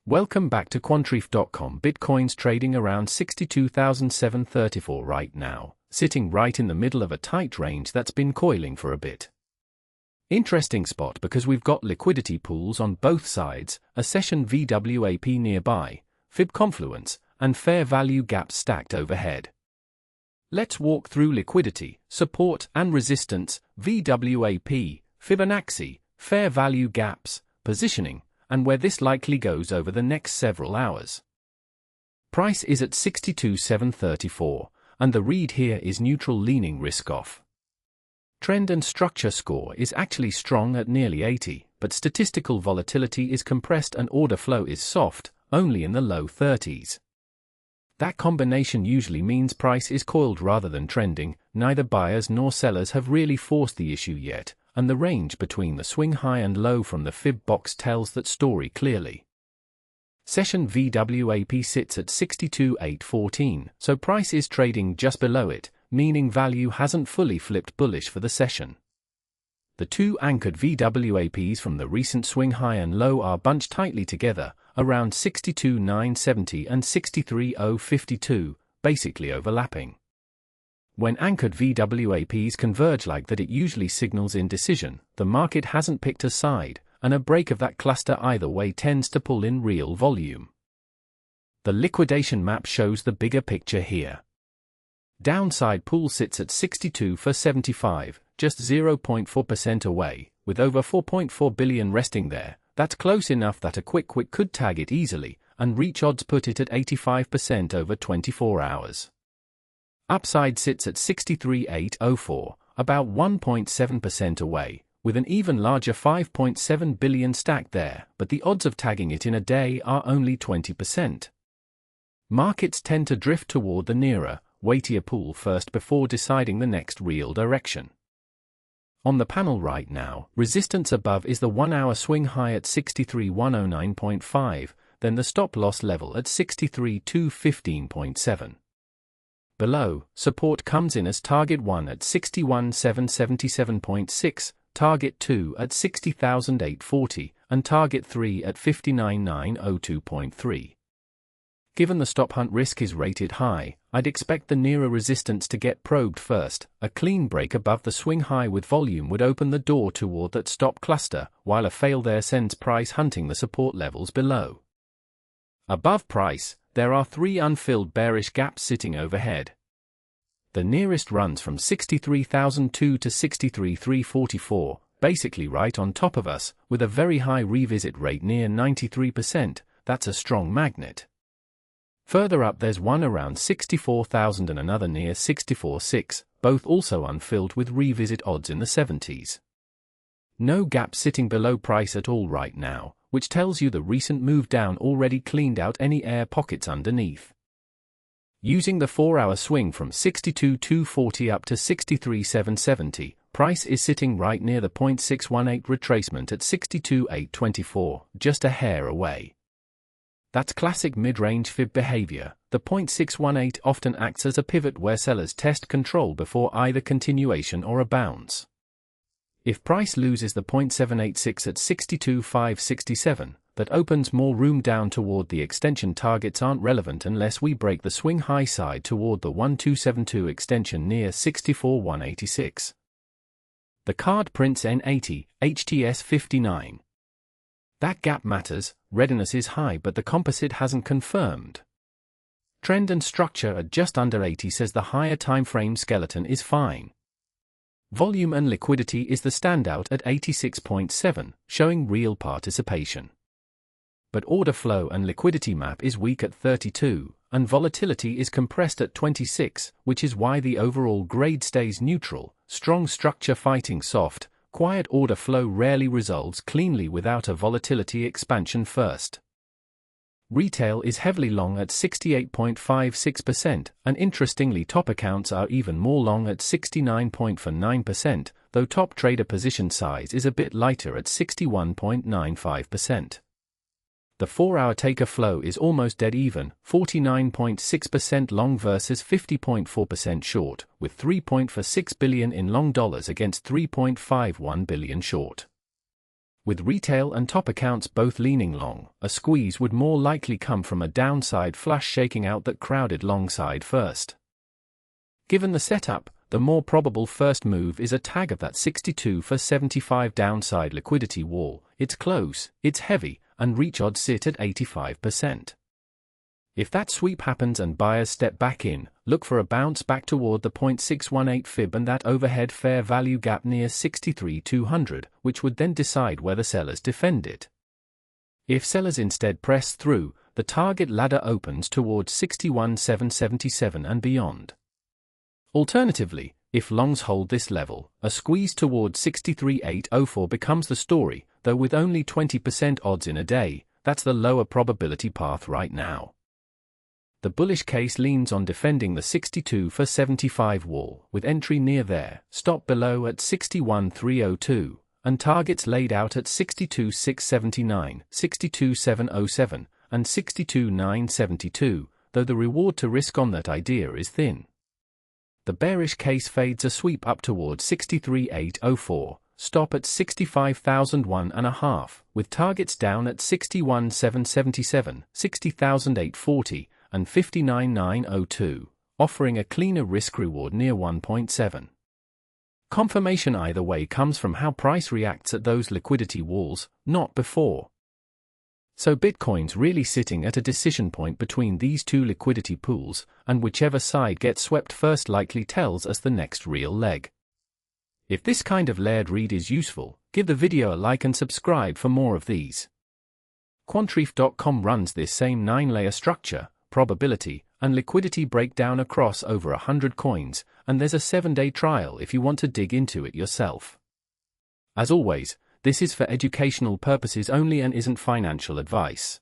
Welcome back to Quantreef.com. Bitcoin's trading around 62,734 right now, sitting right in the middle of a tight range that's been coiling for a bit. Interesting spot because we've got liquidity pools on both sides, a session VWAP nearby, Fib confluence, and fair value gaps stacked overhead. Let's walk through liquidity, support and resistance, VWAP, Fibonacci, fair value gaps, positioning, and where this likely goes over the next several hours. Price is at 62,734, and the read here is neutral leaning risk off. Trend and structure score is actually strong at nearly 80, but statistical volatility is compressed and order flow is soft, only in the low 30s. That combination usually means price is coiled rather than trending. Neither buyers nor sellers have really forced the issue yet, and the range between the swing high and low from the fib box tells that story clearly. Session VWAP sits at 62,814, so price is trading just below it, meaning value hasn't fully flipped bullish for the session. The two anchored VWAPs from the recent swing high and low are bunched tightly together, around 62,970 and 63,052, basically overlapping. When anchored VWAPs converge like that, it usually signals indecision. The market hasn't picked a side, and a break of that cluster either way tends to pull in real volume. The liquidation map shows the bigger picture here. Downside pool sits at 62 for 75, just 0.4% away, with over 4.4 billion resting there. That's close enough that a quick could tag it easily, and reach odds put it at 85% over 24 hours. Upside sits at 63,804, about 1.7% away, with an even larger 5.7 billion stacked there, but the odds of tagging it in a day are only 20%. Markets tend to drift toward the nearer, weightier pool first before deciding the next real direction. On the panel right now, resistance above is the 1-hour swing high at 63,109.5, then the stop-loss level at 63,215.7. Below, support comes in as target 1 at 61,777.6, target 2 at 60,840, and target 3 at 59,902.3. Given the stop hunt risk is rated high, I'd expect the nearer resistance to get probed first. A clean break above the swing high with volume would open the door toward that stop cluster, while a fail there sends price hunting the support levels below. Above price, there are three unfilled bearish gaps sitting overhead. The nearest runs from 63,002 to 63,344, basically right on top of us, with a very high revisit rate near 93%, that's a strong magnet. Further up there's one around 64,000 and another near 64,600, both also unfilled with revisit odds in the 70s. No gap sitting below price at all right now, which tells you the recent move down already cleaned out any air pockets underneath. Using the 4-hour swing from 62,240 up to 63,770, price is sitting right near the 0.618 retracement at 62,824, just a hair away. That's classic mid-range fib behavior. The 0.618 often acts as a pivot where sellers test control before either continuation or a bounce. If price loses the 0.786 at 62,567, that opens more room down toward the extension. Targets aren't relevant unless we break the swing high side toward the 1272 extension near 64,186. The card prints N80, HTS 59. That gap matters, readiness is high but the composite hasn't confirmed. Trend and structure at just under 80 says the higher timeframe skeleton is fine. Volume and liquidity is the standout at 86.7, showing real participation. But order flow and liquidity map is weak at 32, and volatility is compressed at 26, which is why the overall grade stays neutral. Strong structure fighting soft, quiet order flow rarely resolves cleanly without a volatility expansion first. Retail is heavily long at 68.56%, and interestingly top accounts are even more long at 69.49%, though top trader position size is a bit lighter at 61.95%. The 4-hour taker flow is almost dead even, 49.6% long versus 50.4% short, with $3.46 billion in long dollars against $3.51 billion short. With retail and top accounts both leaning long, a squeeze would more likely come from a downside flush shaking out that crowded long side first. Given the setup, the more probable first move is a tag of that 62 for 75 downside liquidity wall. It's close, it's heavy, and reach odds sit at 85%. If that sweep happens and buyers step back in, look for a bounce back toward the 0.618 fib and that overhead fair value gap near 63,200, which would then decide whether sellers defend it. If sellers instead press through, the target ladder opens towards 61,777 and beyond. Alternatively, if longs hold this level, a squeeze towards 63,804 becomes the story, though with only 20% odds in a day. That's the lower probability path right now. The bullish case leans on defending the 62 for 75 wall, with entry near there, stop below at 61,302, and targets laid out at 62,679, 62,707, and 62,972, though the reward to risk on that idea is thin. The bearish case fades a sweep up towards 63,804, stop at 65,001.5, with targets down at 61,777, 60,840, and 59,902, offering a cleaner risk-reward near 1.7. Confirmation either way comes from how price reacts at those liquidity walls, not before. So Bitcoin's really sitting at a decision point between these two liquidity pools, and whichever side gets swept first likely tells us the next real leg. If this kind of layered read is useful, give the video a like and subscribe for more of these. Quantreef.com runs this same 9-layer structure, probability, and liquidity breakdown across over 100 coins, and there's a 7-day trial if you want to dig into it yourself. As always, this is for educational purposes only and isn't financial advice.